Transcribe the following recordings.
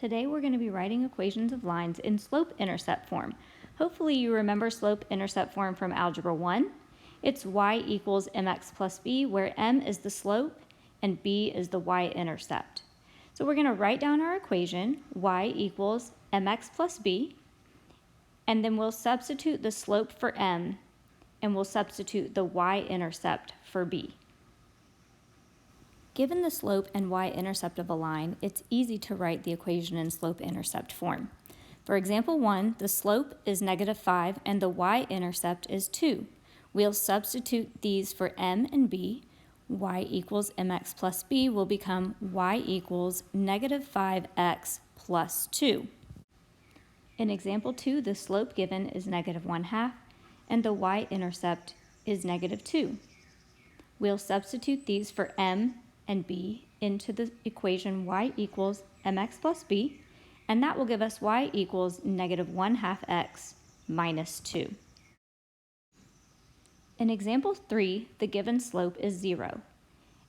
Today we're going to be writing equations of lines in slope-intercept form. Hopefully you remember slope-intercept form from Algebra 1. It's y equals mx plus b, where m is the slope and b is the y-intercept. So we're going to write down our equation, y equals mx plus b, and then we'll substitute the slope for m, and we'll substitute the y-intercept for b. Given the slope and y-intercept of a line, it's easy to write the equation in slope-intercept form. For example 1, the slope is -5 and the y-intercept is 2. We'll substitute these for m and b. Y equals mx plus b will become y equals -5x plus 2. In example 2, the slope given is -1/2 and the y-intercept is -2. We'll substitute these for m and b into the equation y equals mx plus b, and that will give us y equals -1/2x minus 2. In example 3, the given slope is 0,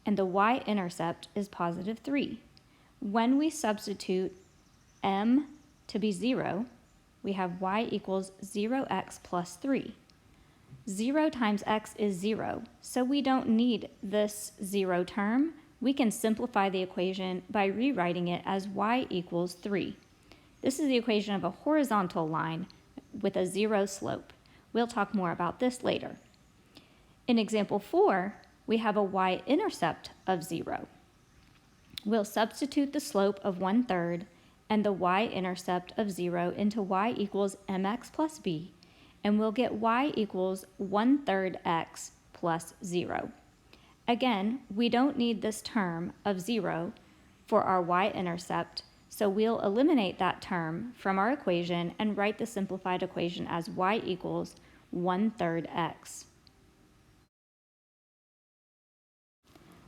and the y-intercept is +3. When we substitute m to be 0, we have y equals 0x plus 3. 0 times x is 0, so we don't need this 0 term. We can simplify the equation by rewriting it as y equals 3. This is the equation of a horizontal line with a 0 slope. We'll talk more about this later. In example 4, we have a y-intercept of 0. We'll substitute the slope of 1/3 and the y-intercept of 0 into y equals mx plus b, and we'll get y equals 1/3 x plus 0. Again, we don't need this term of 0 for our y-intercept, so we'll eliminate that term from our equation and write the simplified equation as y equals 1/3 x.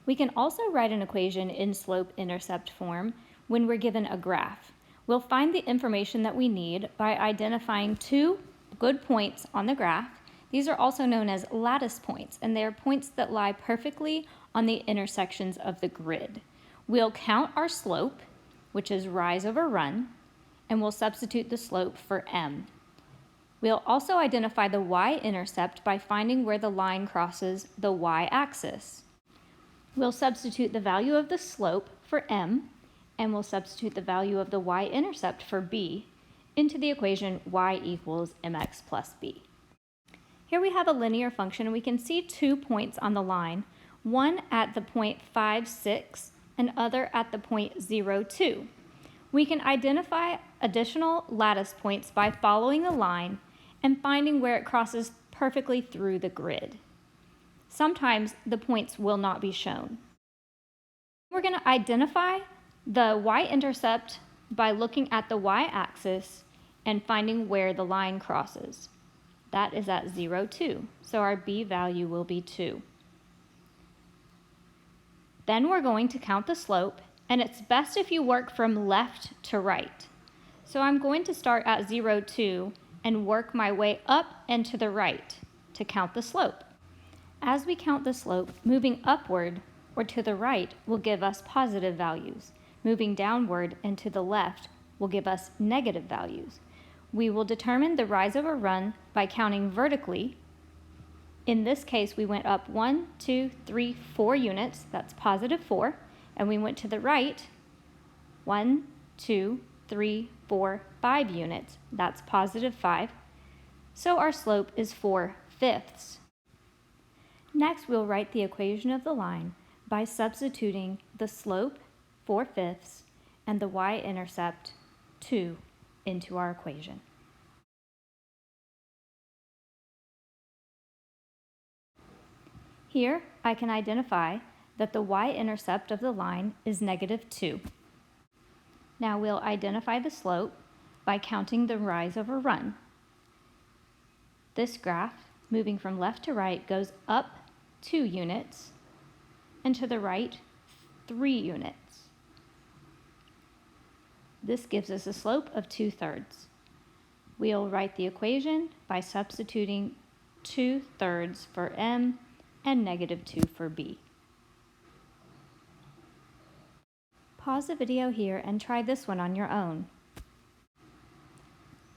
We can also write an equation in slope-intercept form when we're given a graph. We'll find the information that we need by identifying two good points on the graph. These are also known as lattice points, and they are points that lie perfectly on the intersections of the grid. We'll count our slope, which is rise over run, and we'll substitute the slope for m. We'll also identify the y-intercept by finding where the line crosses the y-axis. We'll substitute the value of the slope for m, and we'll substitute the value of the y-intercept for b into the equation y equals mx plus b. Here we have a linear function, and we can see 2 points on the line, one at the point 5, 6, and other at the point 0, 2. We can identify additional lattice points by following the line and finding where it crosses perfectly through the grid. Sometimes the points will not be shown. We're going to identify the y-intercept by looking at the y-axis and finding where the line crosses. That is at 0, 2, so our b value will be 2. Then we're going to count the slope, and it's best if you work from left to right. So I'm going to start at 0, 2 and work my way up and to the right to count the slope. As we count the slope, moving upward or to the right will give us positive values. Moving downward and to the left will give us negative values. We will determine the rise over run by counting vertically. In this case, we went up 1, 2, 3, 4 units, that's +4, and we went to the right 1, 2, 3, 4, 5 units, that's +5. So our slope is 4/5. Next, we'll write the equation of the line by substituting the slope 4/5 and the y-intercept 2 into our equation. Here, I can identify that the y-intercept of the line is -2. Now we'll identify the slope by counting the rise over run. This graph, moving from left to right, goes up 2 units and to the right 3 units. This gives us a slope of 2/3. We'll write the equation by substituting 2/3 for m and -2 for b. Pause the video here and try this one on your own.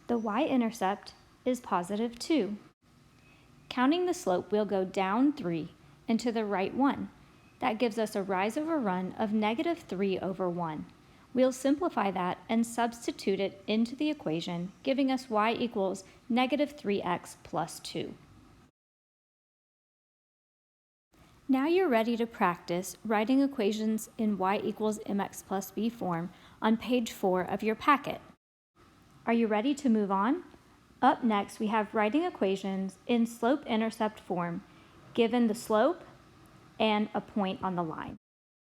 The y-intercept is positive 2. Counting the slope, we'll go down 3 and to the right 1. That gives us a rise over run of negative 3 over 1. We'll simplify that and substitute it into the equation, giving us y equals negative 3x plus 2. Now you're ready to practice writing equations in y equals mx plus b form on page 4 of your packet. Are you ready to move on? Up next, we have writing equations in slope-intercept form, given the slope and a point on the line.